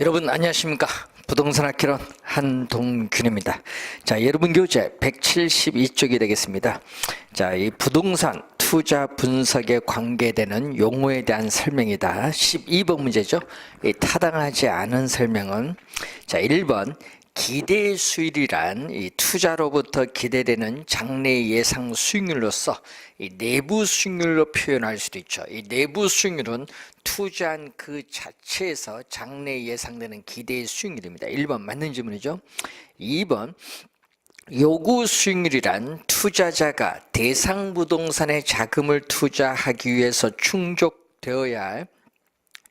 여러분 안녕하십니까? 부동산 학개론 한동균입니다. 자, 여러분 교재 172쪽이 되겠습니다. 자, 이 부동산 투자 분석에 관계되는 용어에 대한 설명이다. 12번 문제죠. 이 타당하지 않은 설명은 자, 1번 기대 수익이란 이 투자로부터 기대되는 장래 예상 수익률로서 이 내부 수익률로 표현할 수도 있죠. 이 내부 수익률은 투자한 그 자체에서 장래 예상되는 기대 수익률입니다. 1번 맞는 질문이죠. 2번 요구 수익률이란 투자자가 대상 부동산에 자금을 투자하기 위해서 충족되어야 할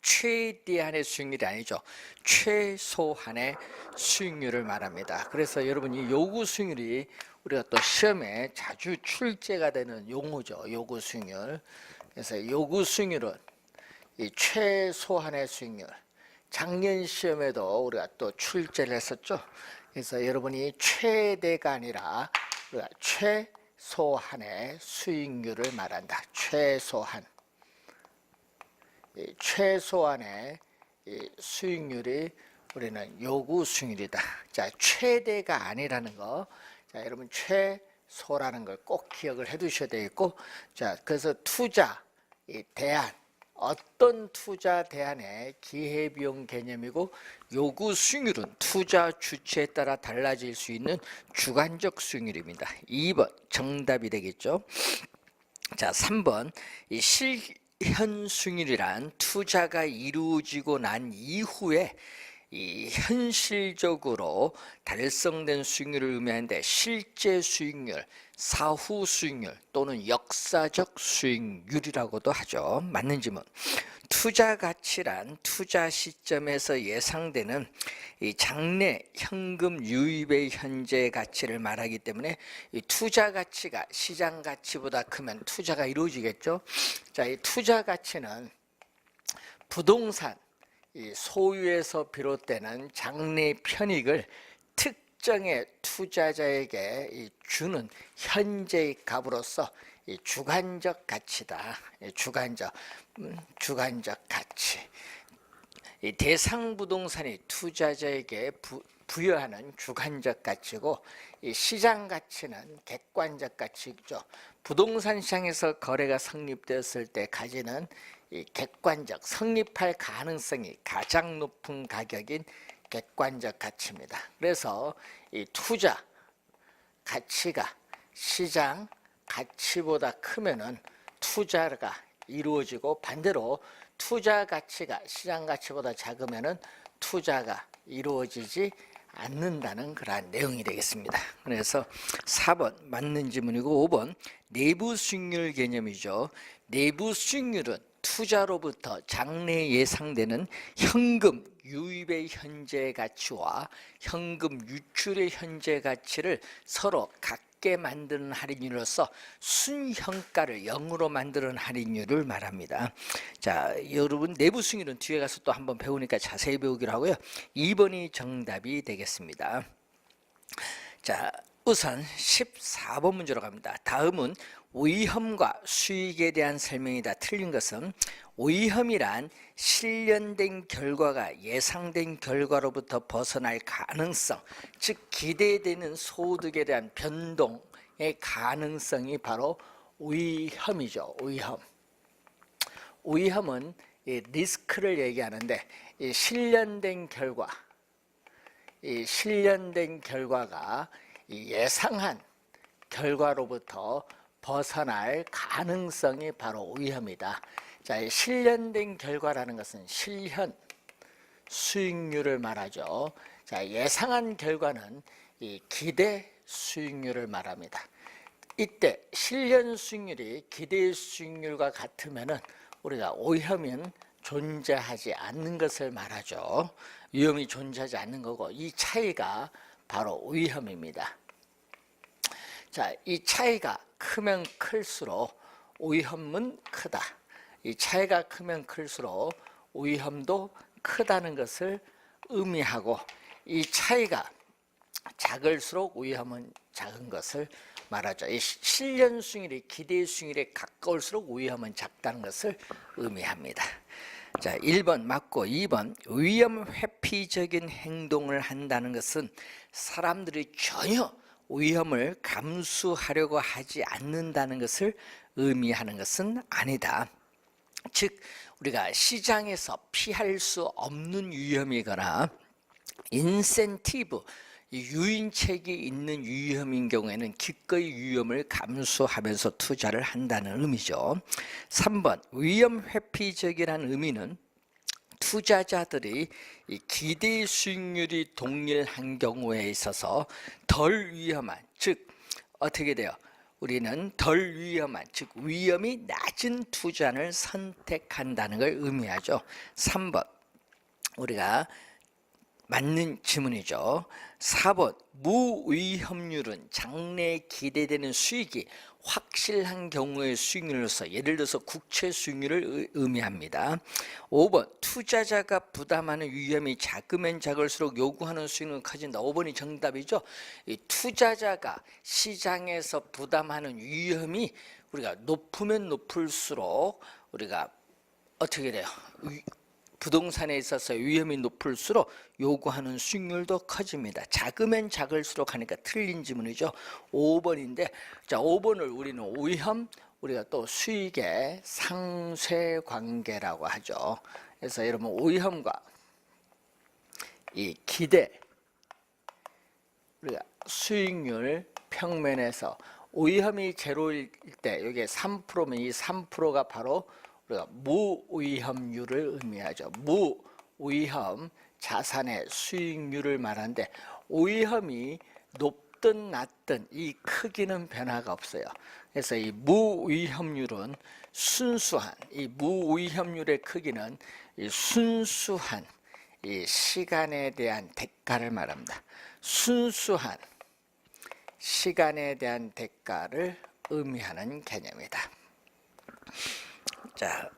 최대한의 수익률이 아니죠. 최소한의 수익률을 말합니다. 그래서 여러분 이 요구 수익률이 우리가 또 시험에 자주 출제가 되는 용어죠. 요구 수익률. 그래서 요구 수익률은 이 최소한의 수익률. 작년 시험에도 우리가 또 출제를 했었죠. 그래서 여러분이 최대가 아니라 우리가 최소한의 수익률을 말한다. 최소한. 최소한의 수익률이 우리는 요구 수익률이다. 자, 최대가 아니라는 거. 자, 여러분 최소라는 걸 꼭 기억을 해 두셔야 되겠고, 자, 그래서 투자 대안, 어떤 투자 대안의 기회비용 개념이고, 요구 수익률은 투자 주체에 따라 달라질 수 있는 주관적 수익률입니다. 2번 정답이 되겠죠. 자, 3번 이 실현 수익률이란 투자가 이루어지고 난 이후에 이 현실적으로 달성된 수익률을 의미하는데 실제 수익률, 사후 수익률 또는 역사적 수익률이라고도 하죠. 맞는 질문. 투자 가치란 투자 시점에서 예상되는 이 장래 현금 유입의 현재 가치를 말하기 때문에 이 투자 가치가 시장 가치보다 크면 투자가 이루어지겠죠. 자, 이 투자 가치는 부동산 이 소유에서 비롯되는 장래 편익을 특정의 투자자에게 주는 현재의 값으로서 이 주관적 가치다. 주관적 가치. 이 대상 부동산이 투자자에게 부여하는 주관적 가치고, 이 시장 가치는 객관적 가치죠. 부동산 시장에서 거래가 성립되었을 때 가지는 이 객관적, 성립할 가능성이 가장 높은 가격인 객관적 가치입니다. 그래서 이 투자 가치가 시장 가치보다 크면은 투자가 이루어지고, 반대로 투자 가치가 시장 가치보다 작으면은 투자가 이루어지지 않는다는 그러한 내용이 되겠습니다. 그래서 4번 맞는 질문이고, 5번 내부 수익률 개념이죠. 내부 수익률은 투자로부터 장래 예상되는 현금 유입의 현재 가치와 현금 유출의 현재 가치를 서로 같게 만드는 할인율로서 순현가를 0으로 만드는 할인율을 말합니다. 자, 여러분 내부 수익률은 뒤에 가서 또 한번 배우니까 자세히 배우기로 하고요. 2번이 정답이 되겠습니다. 자, 우선 14번 문제로 갑니다. 다음은 위험과 수익에 대한 설명이다. 틀린 것은 위험이란 실현된 결과가 예상된 결과로부터 벗어날 가능성, 즉 기대되는 소득에 대한 변동의 가능성이 바로 위험이죠. 위험은 리스크를 얘기하는데, 이 실현된 결과가 예상한 결과로부터 벗어날 가능성이 바로 위험이다. 자, 실현된 결과라는 것은 실현 수익률을 말하죠. 자, 예상한 결과는 이 기대 수익률을 말합니다. 이때 실현 수익률이 기대 수익률과 같으면은 우리가 위험은 존재하지 않는 것을 말하죠. 위험이 존재하지 않는 거고, 이 차이가 바로 위험입니다. 자, 이 차이가 크면 클수록 위험은 크다. 이 차이가 크면 클수록 위험도 크다는 것을 의미하고, 이 차이가 작을수록 위험은 작은 것을 말하죠. 이 실현 수익률이 기대 수익률에 가까울수록 위험은 작다는 것을 의미합니다. 자, 1번 맞고 2번 위험 회피 회피적인 행동을 한다는 것은 사람들이 전혀 위험을 감수하려고 하지 않는다는 것을 의미하는 것은 아니다. 즉 우리가 시장에서 피할 수 없는 위험이거나 인센티브, 유인책이 있는 위험인 경우에는 기꺼이 위험을 감수하면서 투자를 한다는 의미죠. 3번 위험 회피적이라는 의미는 투자자들이 이 기대 수익률이 동일한 경우에 있어서 덜 위험한, 즉 어떻게 돼요? 우리는 덜 위험한, 즉 위험이 낮은 투자를 선택한다는 걸 의미하죠. 3번 우리가 맞는 질문이죠. 4번 무위험률은 장래에 기대되는 수익이 확실한 경우의 수익률로서 예를 들어서 국채 수익률을 의미합니다. 5번 투자자가 부담하는 위험이 작으면 작을수록 요구하는 수익률은 커진다. 5번이 정답이죠. 이 투자자가 시장에서 부담하는 위험이 우리가 높으면 높을수록 우리가 어떻게 돼요? 부동산에 있어서 위험이 높을수록 요구하는 수익률도 커집니다. 작으면 작을수록 하니까 틀린 지문이죠. 5번인데 자 5번을 우리는 위험, 우리가 또 수익의 상쇄 관계라고 하죠. 그래서 여러분 위험과 이 기대, 우리가 수익률 평면에서 위험이 제로일 때 여기에 3%면 이 3%가 바로 우리가 무위험률을 의미하죠. 무위험 자산의 수익률을 말하는데 위험이 높든 낮든 이 크기는 변화가 없어요. 그래서 이 무위험률은 순수한, 이 무위험률의 크기는 이 순수한 이 시간에 대한 대가를 말합니다. 순수한 시간에 대한 대가를 의미하는 개념이다. 자,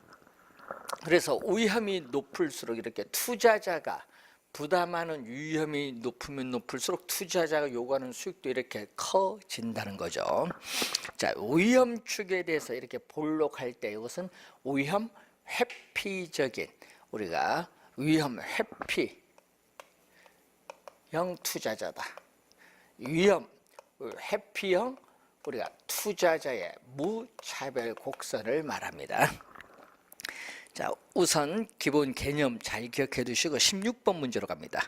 그래서 위험이 높을수록 이렇게 투자자가 부담하는 위험이 높으면 높을수록 투자자가 요구하는 수익도 이렇게 커진다는 거죠. 자, 위험 축에 대해서 이렇게 볼록할 때 이것은 위험 회피적인, 우리가 위험 회피형 투자자다. 위험 회피형 우리가 투자자의 무차별 곡선을 말합니다. 자, 우선 기본 개념 잘 기억해 두시고 16번 문제로 갑니다.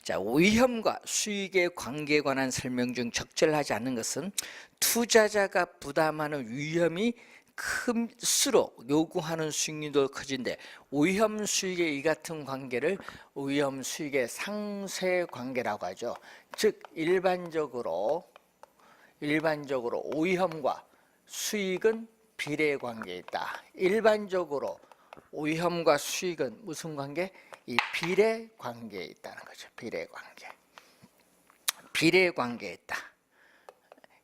자, 위험과 수익의 관계에 관한 설명 중 적절하지 않은 것은 투자자가 부담하는 위험이 클수록 요구하는 수익률도 커진데 위험 수익의 이 같은 관계를 위험 수익의 상쇄 관계라고 하죠. 즉 일반적으로 위험과 수익은 비례 관계에 있다. 일반적으로 위험과 수익은 무슨 관계? 이 비례 관계에 있다는 거죠. 비례 관계. 비례 관계에 있다.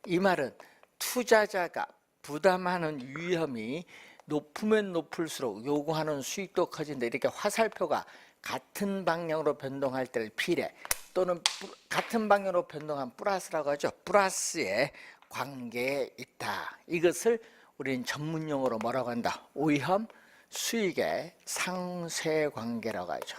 이 말은 투자자가 부담하는 위험이 높으면 높을수록 요구하는 수익도 커진다. 이렇게 화살표가 같은 방향으로 변동할 때를 비례 또는 같은 방향으로 변동한 플러스라고 하죠. 플러스의 관계에 있다. 이것을 우리는 전문용어로 뭐라고 한다? 위험 수익의 상쇄 관계라고 하죠.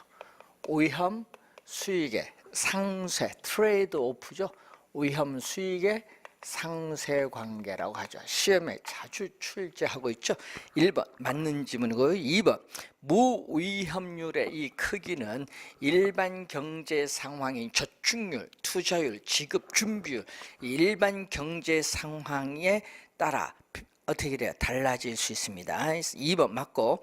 위험 수익의 상쇄, 트레이드 오프죠. 위험 수익의 상쇄 관계라고 하죠. 시험에 자주 출제하고 있죠. 1번 맞는 지문이고요. 2번 무위험률의 이 크기는 일반 경제 상황인 저축률, 투자율, 지급 준비율, 일반 경제 상황에 따라 어떻게 돼요? 달라질 수 있습니다. 2번 맞고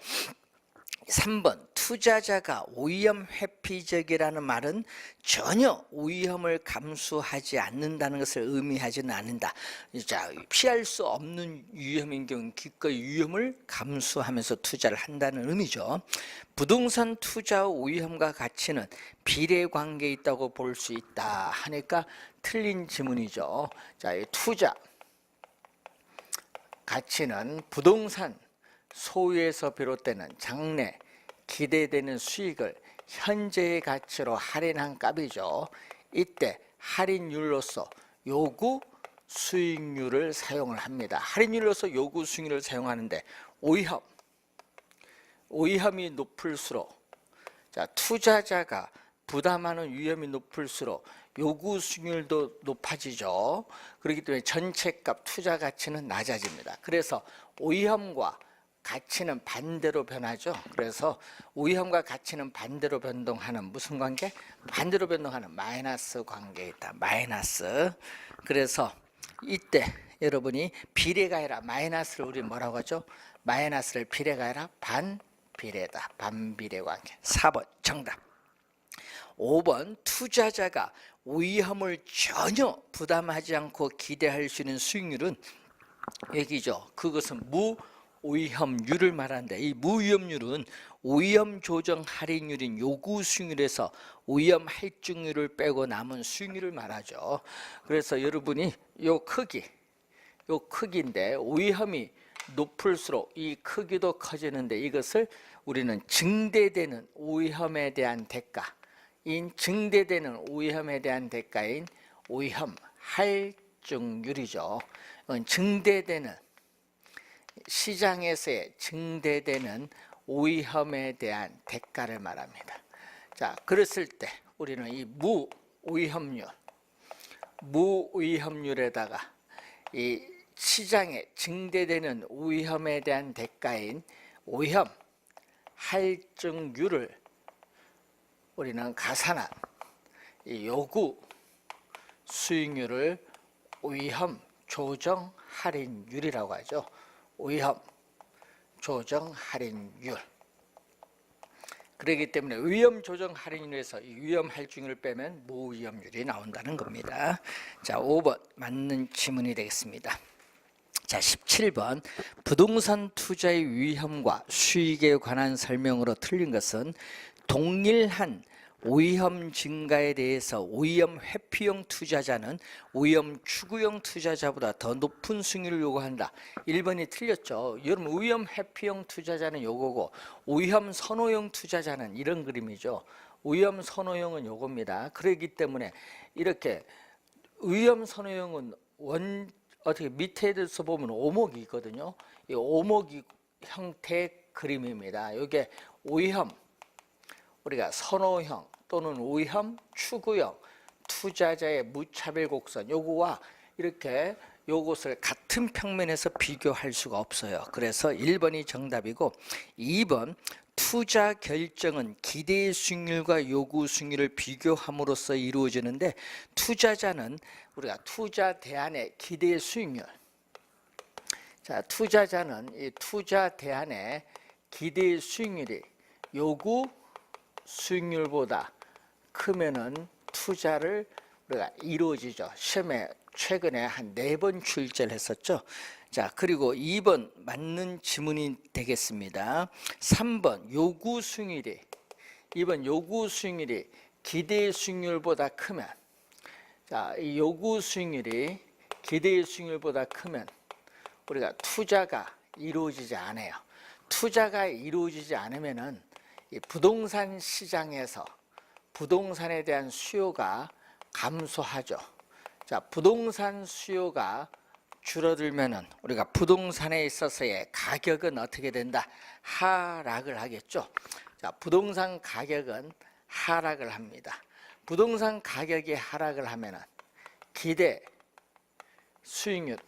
3번 투자자가 위험 회피적이라는 말은 전혀 위험을 감수하지 않는다는 것을 의미하지는 않는다. 자, 피할 수 없는 위험인 경우 기꺼이 위험을 감수하면서 투자를 한다는 의미죠. 부동산 투자 위험과 가치는 비례관계에 있다고 볼 수 있다 하니까 틀린 지문이죠. 자, 이 투자 가치는 부동산 소유에서 비롯되는 장래 기대되는 수익을 현재의 가치로 할인한 값이죠. 이때 할인율로서 요구 수익률을 사용을 합니다. 할인율로서 요구 수익률을 사용하는데 위험이 높을수록 자, 투자자가 부담하는 위험이 높을수록 요구 수익률도 높아지죠. 그렇기 때문에 전체값 투자 가치는 낮아집니다. 그래서 위험과 가치는 반대로 변하죠. 그래서 위험과 가치는 반대로 변동하는 무슨 관계? 반대로 변동하는 마이너스 관계에 있다. 마이너스. 그래서 이때 여러분이 비례가 아니라 마이너스를 우리 뭐라고 하죠? 마이너스를 비례가 아니라 반비례다. 반비례 관계. 4번 정답. 5번 투자자가 위험을 전혀 부담하지 않고 기대할 수 있는 수익률은 얘기죠. 그것은 무위험률을 말하는데, 이 무위험률은 위험 조정 할인율인 요구 수익률에서 위험 할증률을 빼고 남은 수익률을 말하죠. 그래서 여러분이 요 크기인데 위험이 높을수록 이 크기도 커지는데, 이것을 우리는 증대되는 위험에 대한 대가인, 증대되는 위험에 대한 대가인 위험 할증률이죠. 증대되는, 시장에서의 증대되는 위험에 대한 대가를 말합니다. 자, 그랬을 때 우리는 이 무위험률에다가 이 시장에 증대되는 위험에 대한 대가인 위험 할증률을 우리는 가산한 이 요구 수익률을 위험 조정 할인율이라고 하죠. 위험 조정 할인율. 그렇기 때문에 위험 조정 할인율에서 이 위험 할증률을 빼면 무위험률이 나온다는 겁니다. 자, 5번 맞는 지문이 되겠습니다. 자, 17번 부동산 투자의 위험과 수익에 관한 설명으로 틀린 것은 동일한 위험 증가에 대해서 위험 회피형 투자자는 위험 추구형 투자자보다 더 높은 수익률을 요구한다. 1번이 틀렸죠. 여러분, 위험 회피형 투자자는 요거고 위험 선호형 투자자는 이런 그림이죠. 위험 선호형은 요겁니다. 그렇기 때문에 이렇게 위험 선호형은 어떻게 밑에서 보면 오목이 있거든요. 이 오목이 형태의 그림입니다. 이게 위험, 우리가 선호형 또는 위험 추구형 투자자의 무차별 곡선, 요거와 이렇게 요것을 같은 평면에서 비교할 수가 없어요. 그래서 1번이 정답이고, 2번 투자 결정은 기대 수익률과 요구 수익률을 비교함으로써 이루어지는데, 투자자는 우리가 투자 대안의 기대 수익률, 자, 투자자는 이 투자 대안의 기대 수익률이 요구 수익률보다 크면은 투자를 우리가 이루어지죠. 시험에 최근에 한 4번 출제를 했었죠. 자, 그리고 2번 맞는 지문이 되겠습니다. 3번 요구 수익률이, 2번 요구 수익률이 기대 수익률보다 크면, 자, 이 요구 수익률이 기대 수익률보다 크면 우리가 투자가 이루어지지 않아요. 투자가 이루어지지 않으면은 이 부동산 시장에서 부동산에 대한 수요가 감소하죠. 자, 부동산 수요가 줄어들면은 우리가 부동산에 있어서의 가격은 어떻게 된다? 하락을 하겠죠. 자, 부동산 가격은 하락을 합니다. 부동산 가격이 하락을 하면은 기대 수익률은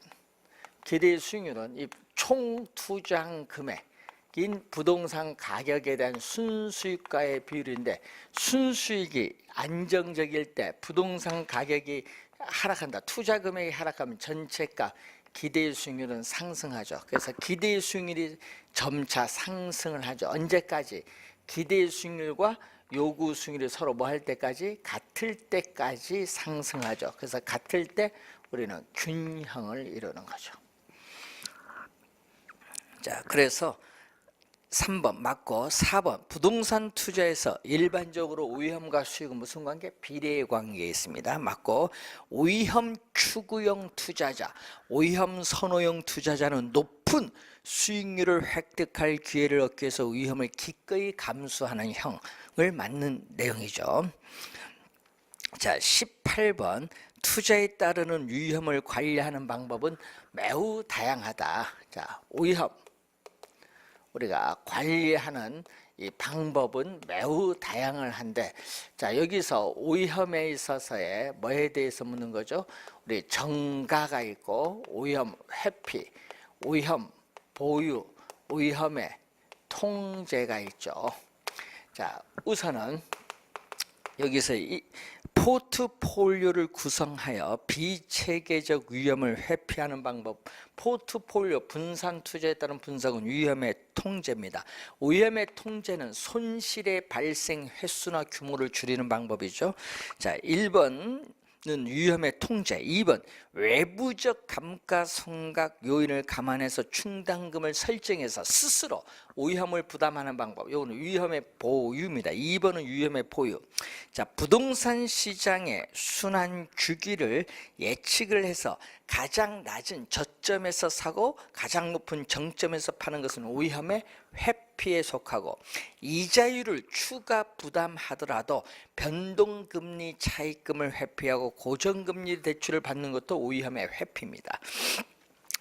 이 총 투자한 금액인 부동산 가격에 대한 순수익과의 비율인데, 순수익이 안정적일 때 부동산 가격이 하락한다. 투자 금액이 하락하면 전체가 기대 수익률은 상승하죠. 그래서 기대 수익률이 점차 상승을 하죠. 언제까지? 기대 수익률과 요구 수익률이 서로 뭐 할 때까지? 같을 때까지 상승하죠. 그래서 같을 때 우리는 균형을 이루는 거죠. 자, 그래서 3번 맞고, 4번 부동산 투자에서 일반적으로 위험과 수익은 무슨 관계? 비례의 관계에 있습니다. 맞고, 위험 추구형 투자자, 위험 선호형 투자자는 높은 수익률을 획득할 기회를 얻기 위해서 위험을 기꺼이 감수하는 형을 맞는 내용이죠. 자, 18번 투자에 따르는 위험을 관리하는 방법은 매우 다양하다. 자, 위험, 우리가 관리하는 이 방법은 매우 다양한데, 자, 여기서 오염에 있어서의 뭐에 대해서 묻는 거죠? 우리 정가가 있고, 오염 회피, 오염 보유, 오염의 통제가 있죠. 자, 우선은 여기서 이 포트폴리오를 구성하여 비체계적 위험을 회피하는 방법, 포트폴리오 분산 투자에 따른 분석은 위험의 통제입니다. 위험의 통제는 손실의 발생 횟수나 규모를 줄이는 방법이죠. 자, 1번은 위험의 통제, 2번 외부적 감가상각 요인을 감안해서 충당금을 설정해서 스스로 위험을 부담하는 방법, 이거는 위험의 보유입니다. 2번은 위험의 보유. 자, 부동산 시장의 순환 주기를 예측을 해서 가장 낮은 저점에서 사고 가장 높은 정점에서 파는 것은 위험의 회피에 속하고, 이자율을 추가 부담하더라도 변동금리 차익금을 회피하고 고정금리 대출을 받는 것도 위험의 회피입니다.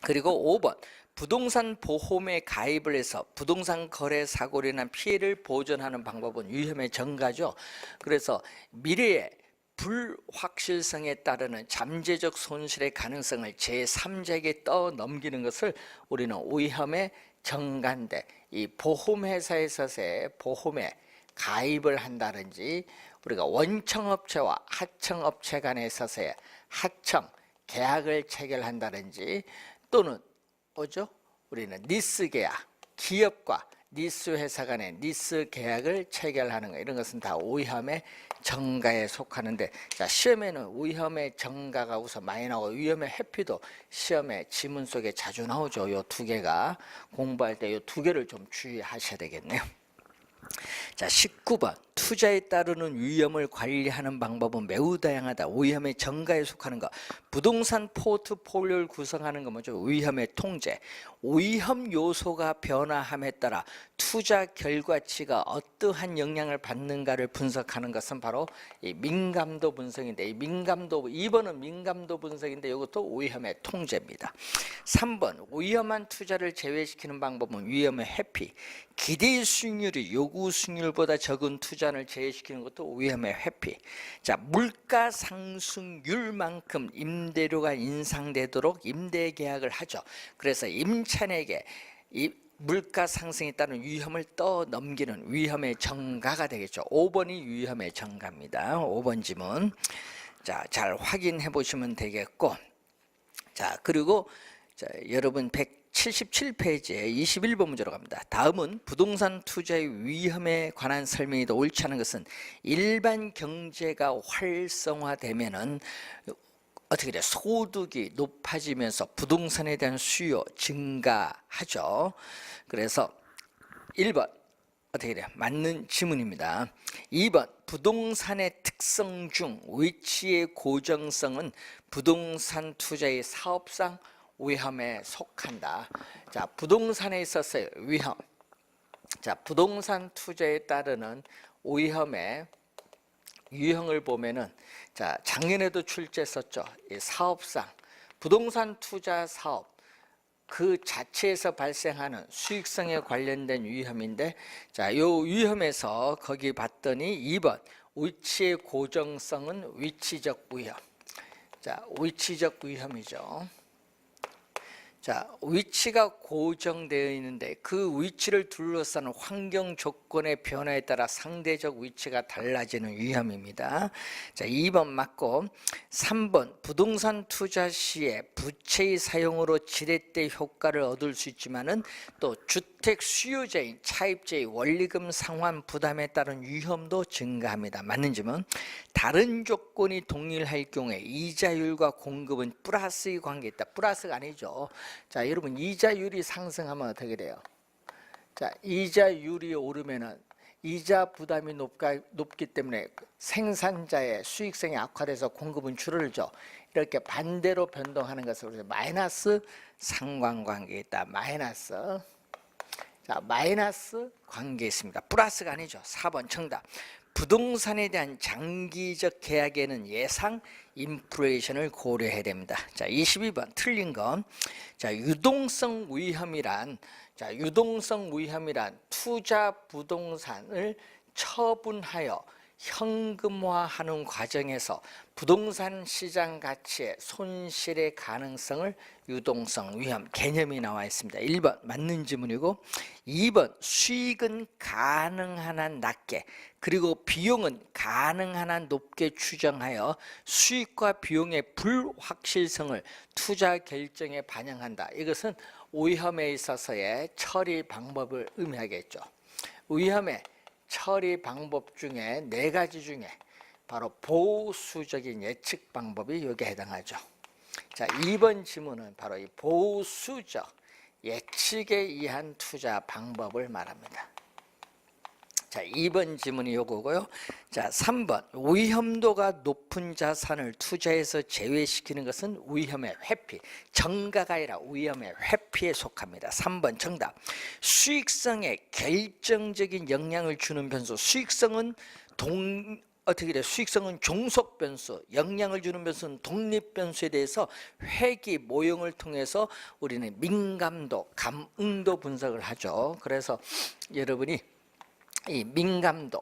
그리고 5번 부동산 보험에 가입을 해서 부동산 거래 사고로 인한 피해를 보전하는 방법은 위험의 전가죠. 그래서 미래에 불확실성에 따르는 잠재적 손실의 가능성을 제3자에게 떠넘기는 것을 우리는 위험의 전가인데, 이 보험회사에서의 보험에 가입을 한다든지, 우리가 원청업체와 하청업체 간에 있어서의 하청 계약을 체결한다든지, 또는 뭐죠? 우리는 니스 계약, 기업과 니스 회사 간의 니스 계약을 체결하는 거, 이런 것은 다 위험의 전가에 속하는데, 자, 시험에는 위험의 전가가 우선 많이 나오고 위험의 회피도 시험에 지문 속에 자주 나오죠. 요 두 개가 공부할 때 요 두 개를 좀 주의하셔야 되겠네요. 자, 19번 투자에 따르는 위험을 관리하는 방법은 매우 다양하다. 위험의 전가에 속하는 것. 부동산 포트폴리오를 구성하는 건 뭐죠? 위험의 통제. 위험 요소가 변화함에 따라 투자 결과치가 어떠한 영향을 받는가를 분석하는 것은 바로 이 민감도 분석인데, 이 민감도, 2번은 민감도 분석인데 이것도 위험의 통제입니다. 3번 위험한 투자를 제외시키는 방법은 위험의 회피. 기대 수익률이 요구 수익률보다 적은 투자를 제외시키는 것도 위험의 회피. 자, 물가 상승률만큼 임대료가 인상되도록 임대 계약을 하죠. 그래서 임차인에게 이 물가 상승에 따른 위험을 떠넘기는 위험의 전가가 되겠죠. 5번이 위험의 전가입니다. 5번 지문. 자, 잘 확인해 보시면 되겠고, 자, 그리고 자, 여러분 177페이지에 21번 문제로 갑니다. 다음은 부동산 투자의 위험에 관한 설명이 더 옳지 않은 것은, 일반 경제가 활성화되면은 어떻게 돼요? 소득이 높아지면서 부동산에 대한 수요 증가하죠. 그래서 1번 어떻게 돼요? 맞는 지문입니다. 2번 부동산의 특성 중 위치의 고정성은 부동산 투자의 사업상 위험에 속한다. 자, 부동산에 있어서의 위험. 자, 부동산 투자에 따르는 위험의 유형을 보면은, 자, 작년에도 출제했었죠. 이 사업상 부동산 투자 사업 그 자체에서 발생하는 수익성에 관련된 위험인데, 자, 요 위험에서 거기 봤더니 2번 위치의 고정성은 위치적 위험. 자, 위치적 위험이죠. 자, 위치가 고정되어 있는데 그 위치를 둘러싸는 환경 조건의 변화에 따라 상대적 위치가 달라지는 위험입니다. 자, 2번 맞고, 3번 부동산 투자 시에 부채의 사용으로 지렛대 효과를 얻을 수 있지만은 또 주택 수요자인 차입자의 원리금 상환 부담에 따른 위험도 증가합니다. 맞는 점은 다른 조건이 동일할 경우에 이자율과 공급은 플러스의 관계에 있다. 플러스가 아니죠. 자, 여러분 이자율이 상승하면 어떻게 돼요? 자, 이자율이 오르면은 이자 부담이 높기 때문에 생산자의 수익성이 악화돼서 공급은 줄어들죠. 이렇게 반대로 변동하는 것을 우리가 마이너스 상관관계에 있다. 마이너스. 자, 마이너스 관계 있습니다. 플러스가 아니죠. 4번 정답. 부동산에 대한 장기적 계약에는 예상 인플레이션을 고려해야 됩니다. 자, 22번 틀린 건 자, 유동성 위험이란 투자 부동산을 처분하여 현금화하는 과정에서 부동산 시장 가치의 손실의 가능성을 유동성 위험 개념이 나와 있습니다. 1번 맞는 지문이고 2번 수익은 가능한 한 낮게 그리고 비용은 가능한 한 높게 추정하여 수익과 비용의 불확실성을 투자 결정에 반영한다. 이것은 위험에 있어서의 처리 방법을 의미하겠죠. 위험의 처리 방법 중에 4가지 중에 바로 보수적인 예측 방법이 여기에 해당하죠. 자, 2번 지문은 바로 이 보수적 예측에 의한 투자 방법을 말합니다. 자, 2번 지문이 요거고요. 자, 3번 위험도가 높은 자산을 투자해서 제외시키는 것은 위험의 회피, 정가가 아니라 위험의 회피에 속합니다. 3번 정답. 수익성에 결정적인 영향을 주는 변수. 수익성은 수익성은 종속 변수, 영향을 주는 변수는 독립 변수에 대해서 회귀 모형을 통해서 우리는 민감도, 감응도 분석을 하죠. 그래서 여러분이 이 민감도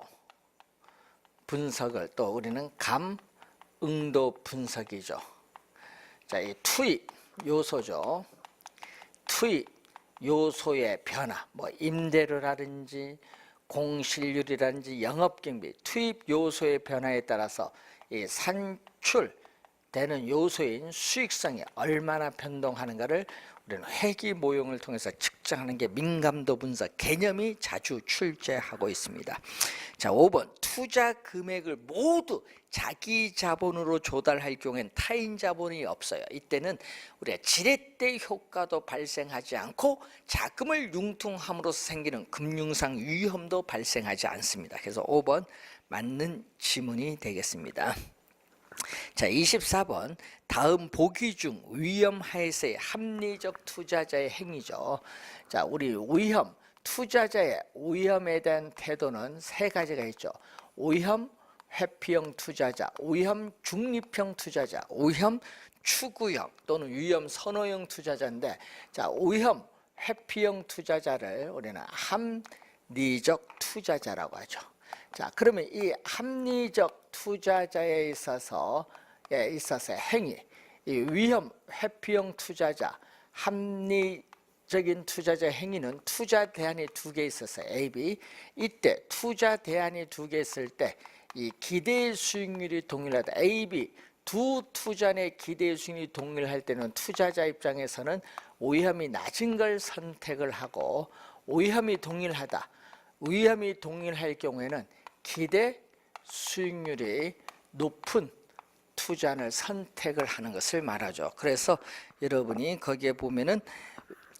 분석을 또 우리는 감응도 분석이죠. 자, 이 투입 요소죠. 투입 요소의 변화, 뭐 임대료라든지 공실률이라든지 영업경비, 투입 요소의 변화에 따라서 이 산출되는 요소인 수익성이 얼마나 변동하는가를 우리는 회귀 모형을 통해서 측정하는 게 민감도 분석 개념이 자주 출제하고 있습니다. 자, 5번 투자 금액을 모두 자기 자본으로 조달할 경우엔 타인 자본이 없어요. 이때는 우리가 지렛대 효과도 발생하지 않고 자금을 융통함으로써 생기는 금융상 위험도 발생하지 않습니다. 그래서 5번 맞는 지문이 되겠습니다. 자, 24번 다음 보기 중 위험하에서의 합리적 투자자의 행위죠. 자, 우리 위험, 투자자의 위험에 대한 태도는 3가지가 있죠. 위험 회피형 투자자, 위험 중립형 투자자, 위험 추구형 또는 위험 선호형 투자자인데, 자, 위험 회피형 투자자를 우리는 합리적 투자자라고 하죠. 자, 그러면 이 합리적 투자자에 있어서 행위, 이 위험 회피형 투자자, 합리적인 투자자 행위는 투자 대안이 2개 있었어요. A, B. 이때 투자 대안이 2개 있을 때 이 기대 수익률이 동일하다. A, B 두 투자 내 기대 수익률이 동일할 때는 투자자 입장에서는 위험이 낮은 걸 선택을 하고, 위험이 동일하다. 위험이 동일할 경우에는 기대 수익률이 높은 투자를 선택을 하는 것을 말하죠. 그래서 여러분이 거기에 보면은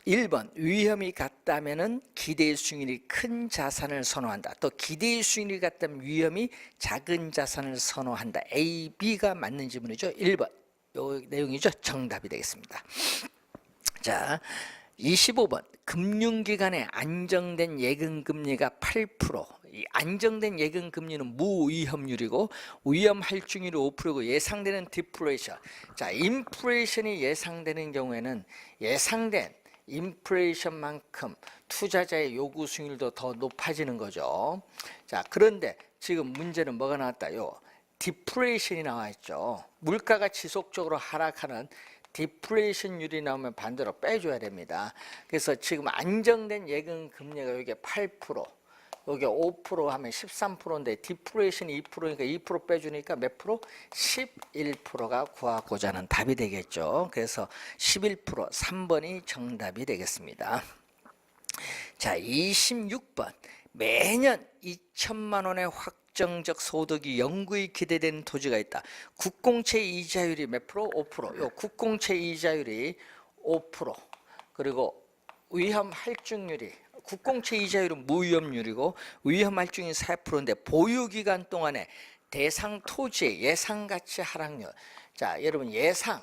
1번 위험이 같다면은 기대 수익률이 큰 자산을 선호한다. 또 기대 수익률이 같다면 위험이 작은 자산을 선호한다. A, B가 맞는 지문이죠. 1번 요 내용이죠. 정답이 되겠습니다. 자, 25번 금융기관의 안정된 예금금리가 8%. 이 안정된 예금금리는 무위험률이고 위험 할증률이 5%고 예상되는 디플레이션. 자, 인플레이션이 예상되는 경우에는 예상된 인플레이션만큼 투자자의 요구 수익률도 더 높아지는 거죠. 자, 그런데 지금 문제는 뭐가 나왔다요? 디플레이션이 나와 있죠. 물가가 지속적으로 하락하는 디플레이션율이 나오면 반대로 빼줘야 됩니다. 그래서 지금 안정된 예금 금리가 여기 8%, 여기 5% 하면 13%인데 디플레이션이 2%니까 2% 빼주니까 몇 프로? 11%가 구하고자 하는 답이 되겠죠. 그래서 11%, 3번이 정답이 되겠습니다. 자, 26번 매년 2천만 원의 확정적 소득이 영구히 기대되는 토지가 있다. 국공채 이자율이 몇 프로? 5%. 요 국공채 이자율이 5%. 그리고 위험 할증률이, 국공채 이자율은 무위험률이고 위험 할증이 4%인데 보유기간 동안에 대상 토지의 예상 가치 하락률. 자, 여러분 예상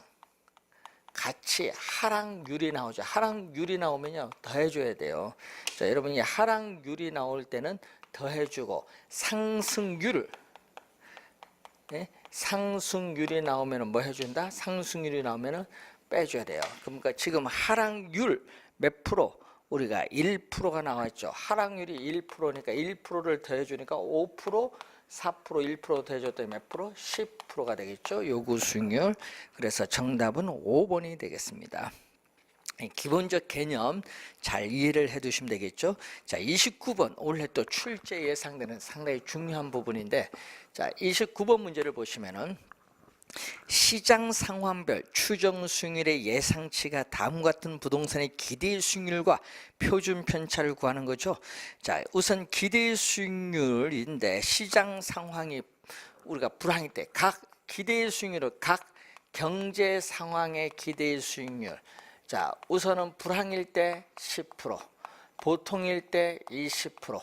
가치 하락률이 나오죠. 하락률이 나오면요 더 해줘야 돼요. 자, 여러분이 하락률이 나올 때는 더해주고 상승률, 예? 상승률이 나오면 뭐 해준다? 상승률이 나오면 빼줘야 돼요. 그러니까 지금 하락률 몇 프로? 우리가 1%가 나왔죠. 하락률이 1%니까 1%를 더해주니까 5%, 4%, 1% 더해줬더니 몇 프로? 10%가 되겠죠. 요구 수익률. 그래서 정답은 5번이 되겠습니다. 기본적 개념 잘 이해를 해 두시면 되겠죠. 자, 29번 올해 또 출제 예상되는 상당히 중요한 부분인데, 자, 29번 문제를 보시면은 시장 상황별 추정 수익률의 예상치가 다음과 같은 부동산의 기대 수익률과 표준 편차를 구하는 거죠. 자, 우선 기대 수익률인데 시장 상황이 우리가 불황일 때 각 기대 수익률을 각 경제 상황의 기대 수익률. 자, 우선은 불황일 때 10%, 보통일 때 20%,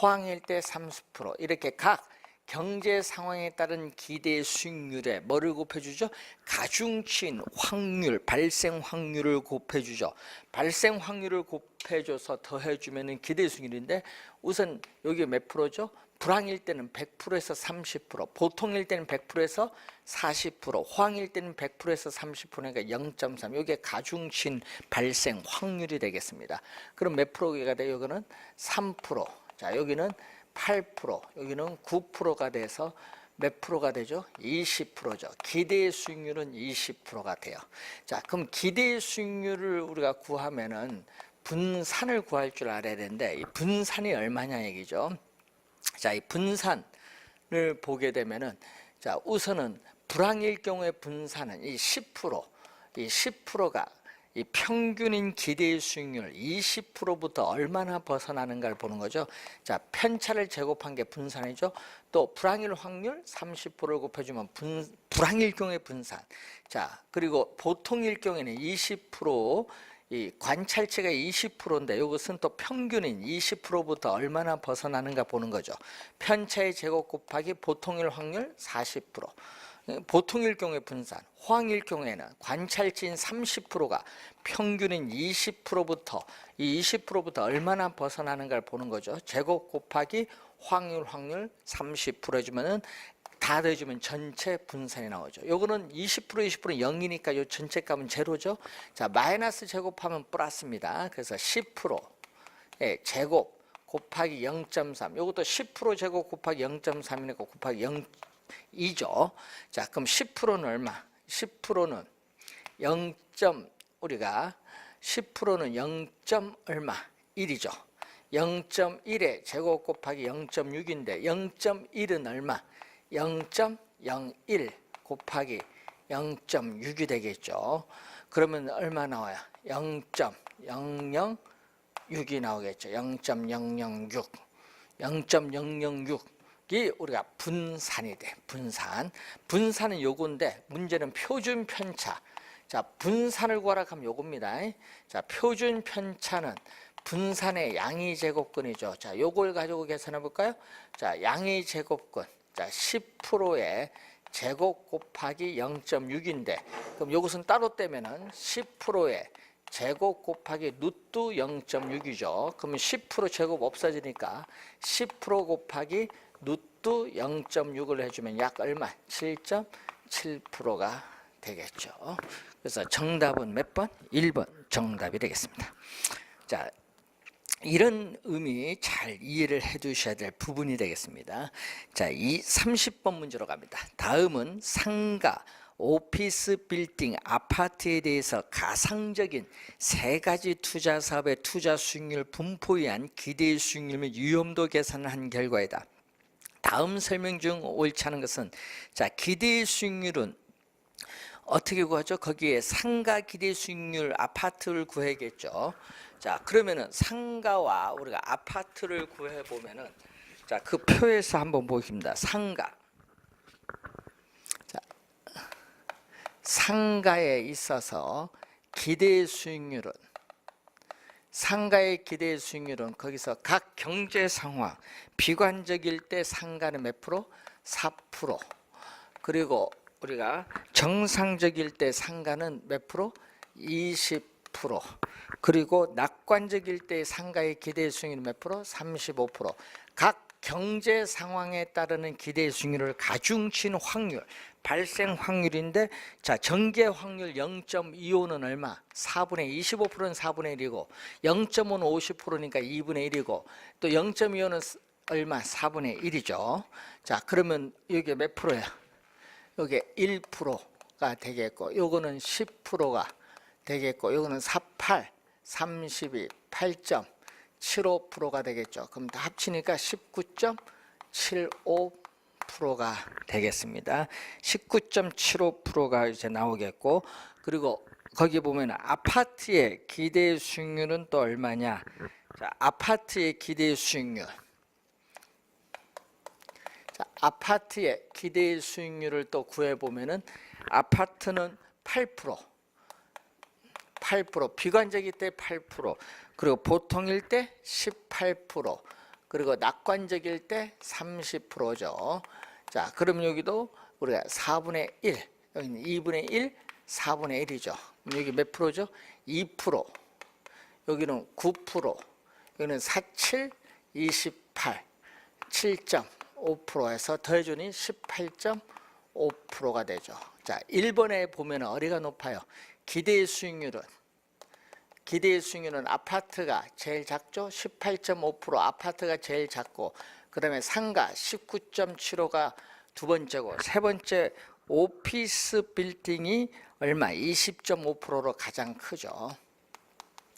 호황일 때 30%, 이렇게 각 경제 상황에 따른 기대 수익률에 뭐를 곱해주죠? 가중치인 확률, 발생 확률을 곱해주죠. 발생 확률을 곱해줘서 더해주면 기대 수익률인데, 우선 여기 몇 프로죠? 불황일 때는 100%에서 30%, 보통일 때는 100%에서 40%, 호황일 때는 100%에서 30%니까 0.3. 이게 가중치인 발생 확률이 되겠습니다. 그럼 몇 프로가 돼요? 여기는 3%. 자, 여기는 8%, 여기는 9%가 돼서 몇 프로가 되죠? 20%죠. 기대 수익률은 20%가 돼요. 자, 그럼 기대 수익률을 우리가 구하면은 분산을 구할 줄 알아야 되는데, 이 분산이 얼마냐 얘기죠. 자, 이 분산을 보게 되면은, 자, 우선은 불황일 경우에 분산은 이 10%, 이 10%가 이 평균인 기대 수익률 20%부터 얼마나 벗어나는가를 보는 거죠. 자, 편차를 제곱한 게 분산이죠. 또 불황일 확률 30%를 곱해주면 불황일 경우에 분산. 자, 그리고 보통일 경우에는 20%, 이 관찰치가 20%인데 이것은 또 평균인 20%부터 얼마나 벗어나는가 보는 거죠. 편차의 제곱 곱하기 보통일 확률 40%. 보통일 경우에 분산, 호황일 경우에는 관찰치인 30%가 평균인 20%부터 이 20%부터 얼마나 벗어나는가를 보는 거죠. 제곱 곱하기 확률 30% 해주면은 다 더해주면 전체 분산이 나오죠. 요거는 20%, 20%는 0이니까 요 전체 값은 제로죠. 자, 마이너스 제곱하면 플러스입니다. 그래서 10%의 제곱 곱하기 0.3. 요것도 10% 제곱 곱하기 0.3이니까 곱하기 2죠. 자, 그럼 10%는 얼마? 10%는 0. 우리가 10%는 0. 얼마? 1이죠. 0.1에 제곱 곱하기 0.6인데 0.1은 얼마? 0.01 곱하기 0.6이 되겠죠. 그러면 얼마 나와요? 0.006이 나오겠죠. 0.006. 0.006이 우리가 분산이 돼. 분산은 요건데 문제는 표준 편차. 자, 분산을 구하라 하면 요겁니다. 자, 표준 편차는 분산의 양의 제곱근이죠. 자, 요걸 가지고 계산해 볼까요? 자, 양의 제곱근. 자, 10%의 제곱 곱하기 0.6인데, 그럼 요것은 따로 떼면은 10%의 제곱 곱하기 루트 0.6이죠. 그러면 10% 제곱 없어지니까 10% 곱하기 루트 0.6을 해주면 약 얼마? 7.7%가 되겠죠. 그래서 정답은 몇 번? 1번 정답이 되겠습니다. 자, 이런 의미 잘 이해를 해 두셔야 될 부분이 되겠습니다. 자, 이 30번 문제로 갑니다. 다음은 상가, 오피스 빌딩, 아파트에 대해서 가상적인 세 가지 투자 사업의 투자 수익률 분포에 의한 기대 수익률 및 위험도 계산을 한 결과이다. 다음 설명 중 옳지 않은 것은, 자, 기대 수익률은 어떻게 구하죠? 거기에 상가 기대 수익률 아파트를 구해야겠죠. 자, 그러면은 상가와 우리가 아파트를 구해 보면은, 자, 그 표에서 한번 보겠습니다. 상가. 자, 상가에 있어서 기대 수익률은, 상가의 기대 수익률은 거기서 각 경제 상황, 비관적일 때 상가는 몇 프로? 4%. 그리고 우리가 정상적일 때 상가는 몇 프로? 20%. 그리고 낙관적일 때 상가의 기대 수익률은 몇 프로? 35%. 각 경제 상황에 따르는 기대 수익률을 가중치는 확률, 발생 확률인데, 자, 전개 확률 0.25는 얼마? 4분의 25%는 4분의 1이고 0.5는 50%니까 2분의 1이고 또 0.25는 얼마? 4분의 1이죠. 자, 그러면 이게 몇 프로야? 이게 1%가 되겠고, 요거는 10%가 되겠고, 요거는 48, 32, 8.75%가 되겠죠. 그럼 다 합치니까 19.75%가 되겠습니다. 19.75%가 이제 나오겠고, 그리고 거기 보면 아파트의 기대 수익률은 또 얼마냐? 자, 아파트의 기대 수익률. 자, 아파트의 기대 수익률을 또 구해 보면은 아파트는 8%, 비관적일 때 8%, 그리고 보통일 때 18%, 그리고 낙관적일 때 30%죠. 자, 그럼 여기도 우리가 4분의 1, 여기는 2분의 1, 4분의 1이죠. 여기 몇 프로죠? 2%, 여기는 9%, 여기는 47, 28, 7.5%에서 더해주니 18.5%가 되죠. 자, 1번에 보면 어디가 높아요? 기대 수익률은 아파트가 제일 작죠? 18.5%, 아파트가 제일 작고, 그 다음에 상가 19.75가 두 번째고, 세 번째 오피스 빌딩이 얼마? 20.5%로 가장 크죠.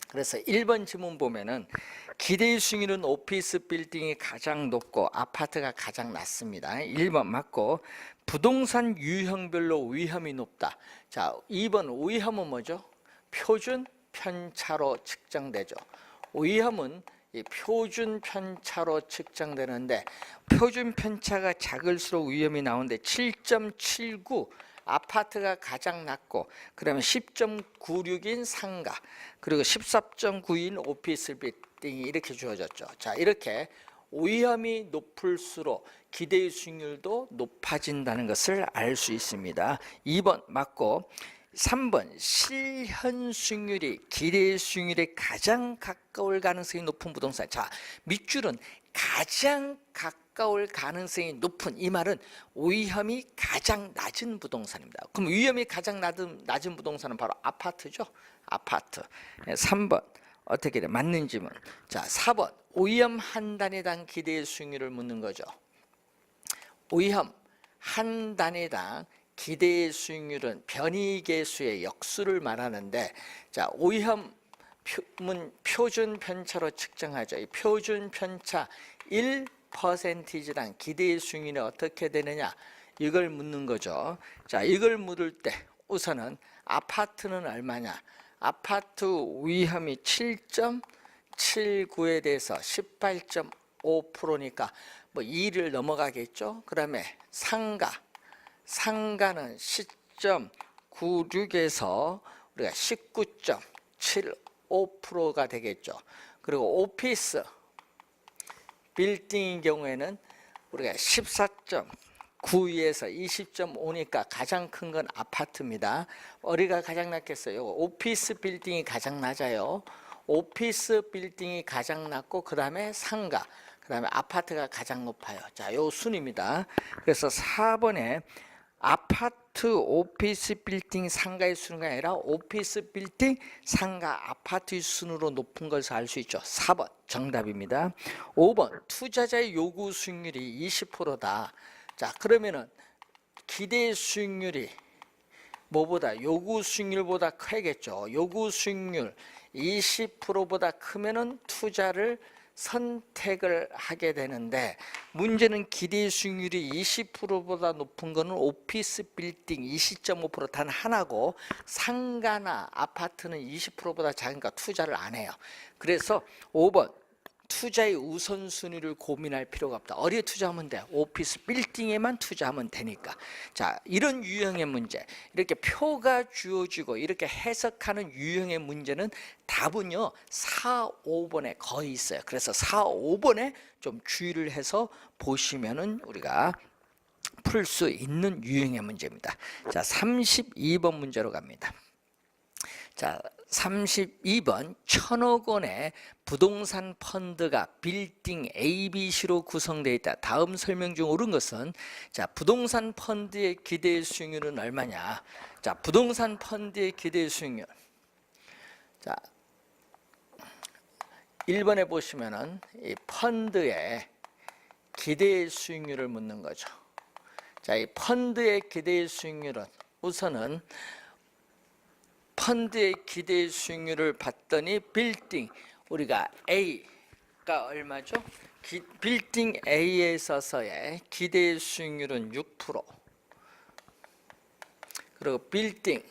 그래서 1번 지문 보면은 기대 수익률은 오피스 빌딩이 가장 높고 아파트가 가장 낮습니다. 1번 맞고, 부동산 유형별로 위험이 높다. 자, 2번 위험은 뭐죠? 표준 편차로 측정되죠. 위험은 이 표준 편차로 측정되는데, 표준 편차가 작을수록 위험이 나오는데 7.79 아파트가 가장 낮고, 그 다음에 10.96인 상가, 그리고 14.9인 오피스 빌딩이 이렇게 주어졌죠. 자, 이렇게 위험이 높을수록 기대 수익률도 높아진다는 것을 알 수 있습니다. 2번 맞고, 3번 실현 수익률이 기대 수익률에 가장 가까울 가능성이 높은 부동산. 자, 밑줄은 가장 가까울 가능성이 높은, 이 말은 위험이 가장 낮은 부동산입니다. 그럼 위험이 가장 낮은 부동산은 바로 아파트죠. 아파트. 3번 어떻게 돼? 맞는 질문. 자, 4번 위험 한 단위당 기대 수익률을 묻는 거죠. 위험 한 단위당 기대 수익률은 변이계수의 역수를 말하는데, 자, 위험은 표준 편차로 측정하죠. 이 표준 편차 1%당 기대 수익률이 어떻게 되느냐, 이걸 묻는 거죠. 자, 이걸 물을 때 우선은 아파트는 얼마냐? 아파트 위험이 7.79에 대해서 18.5%니까 뭐 2를 넘어가겠죠. 그 다음에 상가는 10.96에서 우리가 19.75%가 되겠죠. 그리고 오피스 빌딩의 경우에는 우리가 14.92에서 20.5니까 가장 큰 건 아파트입니다. 어디가 가장 낮겠어요? 오피스 빌딩이 가장 낮아요. 오피스 빌딩이 가장 낮고, 그 다음에 상가, 그 다음에 아파트가 가장 높아요. 자, 요 순입니다. 그래서 4번에 아파트, 오피스 빌딩, 상가의 순위가 아니라 오피스 빌딩, 상가, 아파트의 순으로 높은 것을 알 수 있죠. 4번 정답입니다. 5번 투자자의 요구 수익률이 20%다. 자, 그러면은 기대 수익률이 뭐보다, 요구 수익률보다 크겠죠. 요구 수익률 20%보다 크면은 투자를 선택을 하게 되는데, 문제는 기대 수익률이 20%보다 높은 거는 오피스 빌딩 20.5% 단 하나고, 상가나 아파트는 20%보다 작으니까 투자를 안 해요. 그래서 5번 투자의 우선순위를 고민할 필요가 없다. 어디에 투자하면 돼? 오피스 빌딩에만 투자하면 되니까. 자, 이런 유형의 문제, 이렇게 표가 주어지고 이렇게 해석하는 유형의 문제는 답은요 4, 5번에 거의 있어요. 그래서 4, 5번에 좀 주의를 해서 보시면은 우리가 풀 수 있는 유형의 문제입니다. 자, 32번 문제로 갑니다. 자, 32번 1,000억 원의 부동산 펀드가 빌딩 ABC로 구성되어 있다. 다음 설명 중 옳은 것은 자, 부동산 펀드의 기대 수익률은 얼마냐? 자, 부동산 펀드의 기대 수익률. 자, 1번에 보시면은 이 펀드의 기대 수익률을 묻는 거죠. 자, 이 펀드의 기대 수익률은 우선은 펀드의 기대 수익률을 봤더니 빌딩 우리가 A가 얼마죠? 빌딩 A에 있어서의 기대 수익률은 6%. 그리고 빌딩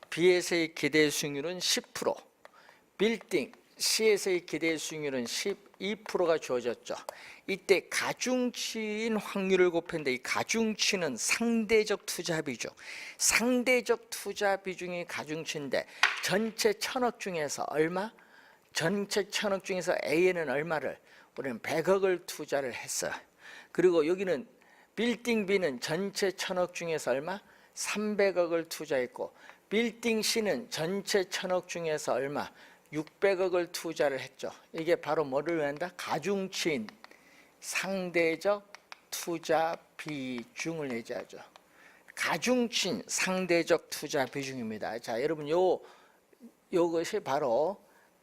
B에서의 기대 수익률은 10%. 빌딩 C에서의 기대 수익률은 12%가 주어졌죠. 이때 가중치인 확률을 곱했는데 이 가중치는 상대적 투자 비중. 상대적 투자 비중이 가중치인데 전체 1,000억 중에서 얼마? 전체 1,000억 중에서 A에는 얼마를? 우리는 100억을 투자를 했어요. 그리고 여기는 빌딩 B는 전체 1,000억 중에서 얼마? 300억을 투자했고 빌딩 C는 전체 1,000억 중에서 얼마? 600억을 투자를 했죠. 이게 바로 뭐를 의한다? 가중치인 상대적 투자 비중을 얘기하죠. 가중치인 상대적 투자 비중입니다. 자, 여러분 요것이 바로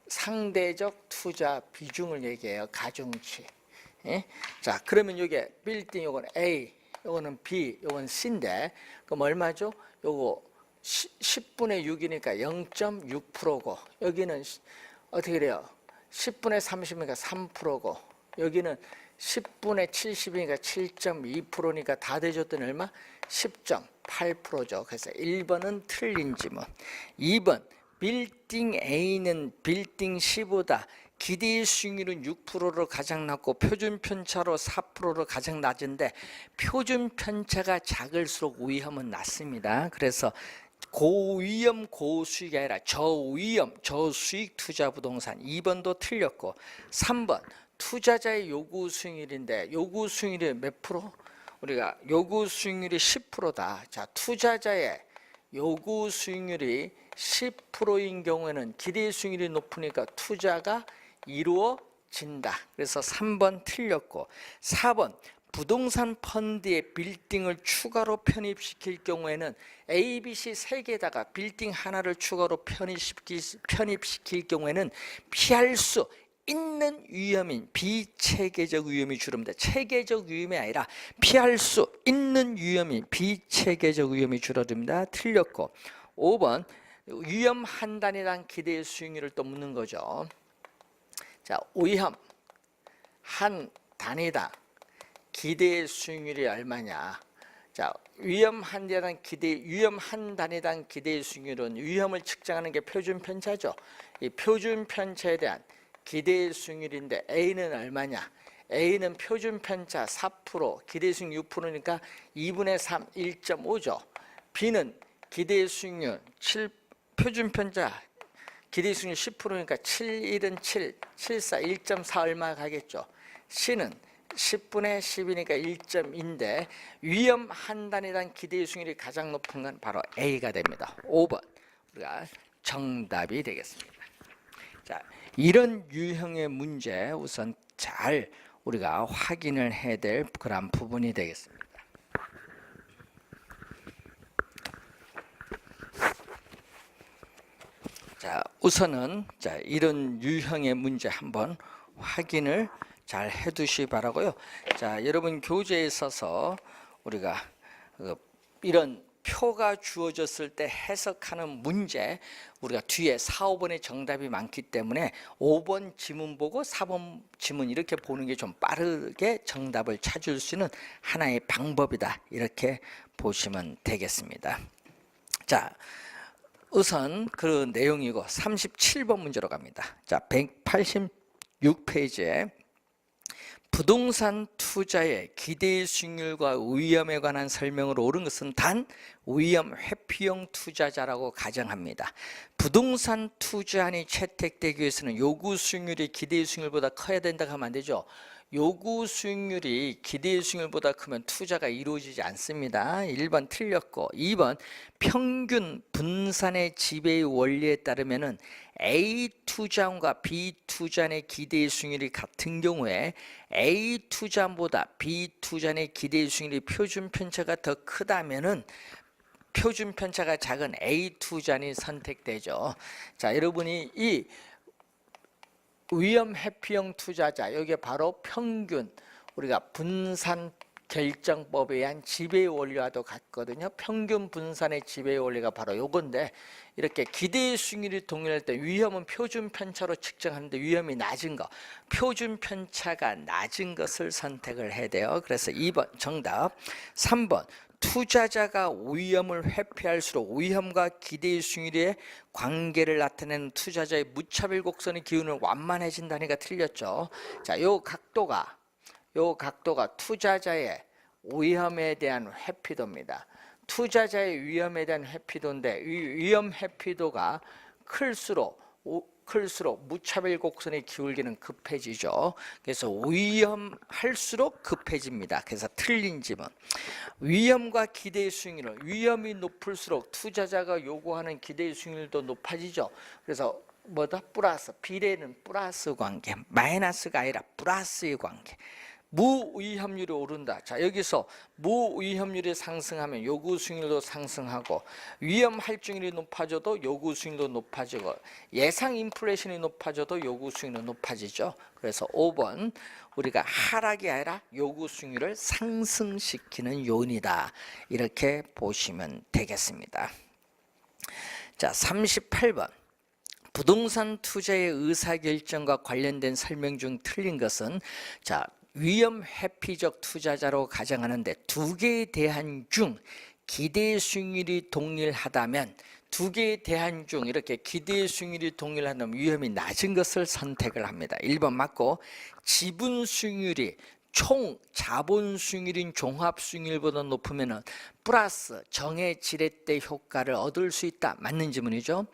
상대적 투자 비중을 얘기해요. 가중치. 예? 자, 그러면 요게 빌딩 요건 A, 요거는 B, 요건 C인데 그럼 얼마죠? 요거 10분의 6이니까 0.6%고 여기는 어떻게 돼요? 10분의 30이니까 3%고 여기는 10분의 70이니까 7.2%니까 다 대줬더니 얼마? 10.8%죠. 그래서 1번은 틀린 지문. 2번 빌딩 A는 빌딩 C보다 기대 수익률은 6%로 가장 낮고 표준 편차로 4%로 가장 낮은데 표준 편차가 작을수록 위험은 낮습니다. 그래서 고위험 고수익이 아니라 저위험 저수익 투자 부동산. 2번도 틀렸고 3번 투자자의 요구 수익률인데 요구 수익률이 몇 프로? 우리가 요구 수익률이 10%다. 자, 투자자의 요구 수익률이 10%인 경우에는 기대 수익률이 높으니까 투자가 이루어진다. 그래서 3번 틀렸고 4번 부동산 펀드에 빌딩을 추가로 편입시킬 경우에는 A, B, C 세 개에다가 빌딩 하나를 추가로 편입시킬 경우에는 피할 수 있는 위험인 비체계적 위험이 줄어듭니다. 체계적 위험이 아니라 피할 수 있는 위험인 비체계적 위험이 줄어듭니다. 틀렸고 5번 위험 한 단위당 기대 수익률을 또 묻는 거죠. 자, 위험 한 단위당 기대 수익률이 얼마냐? 자, 위험 한 단위당 기대 수익률은 위험을 측정하는 게 표준 편차죠. 이 표준 편차에 대한 기대 수익률인데 A는 얼마냐? A는 표준 편차 4%, 기대 수익률 6%니까 2분의 3, 1.5죠. B는 기대 수익률 7, 표준 편차 기대 수익률 10%니까 7, 1은 7, 7, 4, 1.4 얼마 가겠죠. C는 10분의 10이니까 1.2인데 위험 한 단위당 기대 수익률이 가장 높은 건 바로 A가 됩니다. 5번 우리가 정답이 되겠습니다. 자, 이런 유형의 문제 우선 잘 우리가 확인을 해야 될 그런 부분이 되겠습니다. 자, 우선은 자, 이런 유형의 문제 한번 확인을 잘 해두시 바라고요. 자, 여러분 교재에 있어서 우리가 이런 표가 주어졌을 때 해석하는 문제 우리가 뒤에 4, 5번의 정답이 많기 때문에 5번 지문 보고 4번 지문 이렇게 보는 게 좀 빠르게 정답을 찾을 수 있는 하나의 방법이다. 이렇게 보시면 되겠습니다. 자, 우선 그 내용이고 37번 문제로 갑니다. 자, 186페이지에 부동산 투자의 기대 수익률과 위험에 관한 설명을 옳은 것은 단 위험 회피형 투자자라고 가정합니다. 부동산 투자안이 채택되기 위해서는 요구 수익률이 기대 수익률보다 커야 된다고 하면 안 되죠. 요구 수익률이 기대 수익률보다 크면 투자가 이루어지지 않습니다. 1번 틀렸고 2번 평균 분산의 지배의 원리에 따르면은 A 투자원과 B 투자원의 기대 수익률이 같은 경우에 A 투자원보다 B 투자원의 기대 수익률이 표준 편차가 더 크다면은 표준 편차가 작은 A 투자원이 선택되죠. 자, 여러분이 이 위험 회피형 투자자, 여기에 바로 평균, 우리가 분산 결정법에 의한 지배 원리와도 같거든요. 평균 분산의 지배 원리가 바로 요건데, 이렇게 기대 수익률이 동일할 때 위험은 표준 편차로 측정하는데 위험이 낮은 거, 표준 편차가 낮은 것을 선택을 해야 돼요. 그래서 2번 정답. 3번 투자자가 위험을 회피할수록 위험과 기대 수익률의 관계를 나타내는 투자자의 무차별 곡선의 기운은 완만해진다니까 틀렸죠. 자, 요 각도가 투자자의 위험에 대한 회피도입니다. 투자자의 위험에 대한 회피도인데 이 위험 회피도가 클수록 무차별 곡선의 기울기는 급해지죠. 그래서 위험할수록 급해집니다. 그래서 틀린 질문. 위험과 기대 수익률, 위험이 높을수록 투자자가 요구하는 기대 수익률도 높아지죠. 그래서 뭐다? 플러스, 비례는 플러스 관계, 마이너스가 아니라 플러스의 관계. 무위험률이 오른다. 자, 여기서 무위험률이 상승하면 요구 수익률도 상승하고 위험 할증률이 높아져도 요구 수익률도 높아지고 예상 인플레이션이 높아져도 요구 수익률은 높아지죠. 그래서 5번 우리가 하락이 아니라 요구 수익률을 상승시키는 요인이다. 이렇게 보시면 되겠습니다. 자, 38번. 부동산 투자의 의사결정과 관련된 설명 중 틀린 것은, 자, 위험 회피적 투자자로 가정하는데 두 개의 대안 중 기대 수익률이 동일하다면, 두 개의 대안 중 이렇게 기대 수익률이 동일하다면 위험이 낮은 것을 선택을 합니다. 1번 맞고, 지분 수익률이 총 자본 수익률인 종합 수익률보다 높으면은 플러스 정해 지렛대 효과를 얻을 수 있다. 맞는 질문이죠.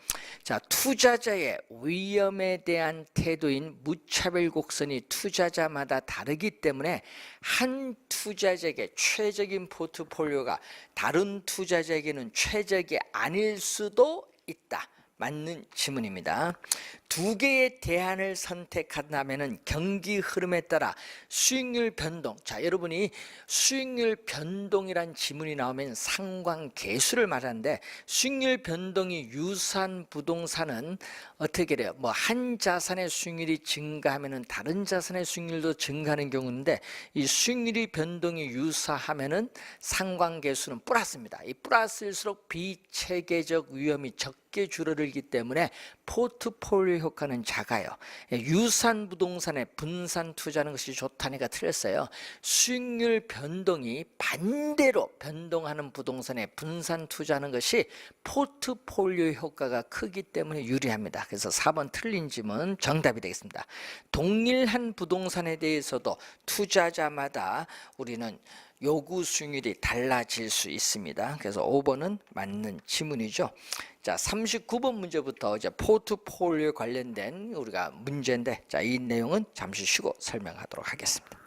자, 투자자의 위험에 대한 태도인 무차별 곡선이 투자자마다 다르기 때문에 한 투자자에게 최적인 포트폴리오가 다른 투자자에게는 최적이 아닐 수도 있다. 맞는 질문입니다. 두 개의 대안을 선택한다면 경기 흐름에 따라 수익률 변동, 자, 여러분이 수익률 변동이란 지문이 나오면 상관계수를 말하는데, 수익률 변동이 유사한 부동산은 어떻게 돼요? 뭐 한 자산의 수익률이 증가하면 다른 자산의 수익률도 증가하는 경우인데, 이 수익률이 변동이 유사하면은 상관계수는 플러스입니다. 이 플러스일수록 비체계적 위험이 적게 줄어들기 때문에 포트폴리오 효과는 작아요. 유사한 부동산에 분산 투자하는 것이 좋다니까 틀렸어요. 수익률 변동이 반대로 변동하는 부동산에 분산 투자하는 것이 포트폴리오 효과가 크기 때문에 유리합니다. 그래서 4번 틀린 질문 정답이 되겠습니다. 동일한 부동산에 대해서도 투자자마다 우리는 요구 수익률이 달라질 수 있습니다. 그래서 5번은 맞는 지문이죠. 자, 39번 문제부터 이제 포트폴리오 관련된 우리가 문제인데, 자, 이 내용은 잠시 쉬고 설명하도록 하겠습니다.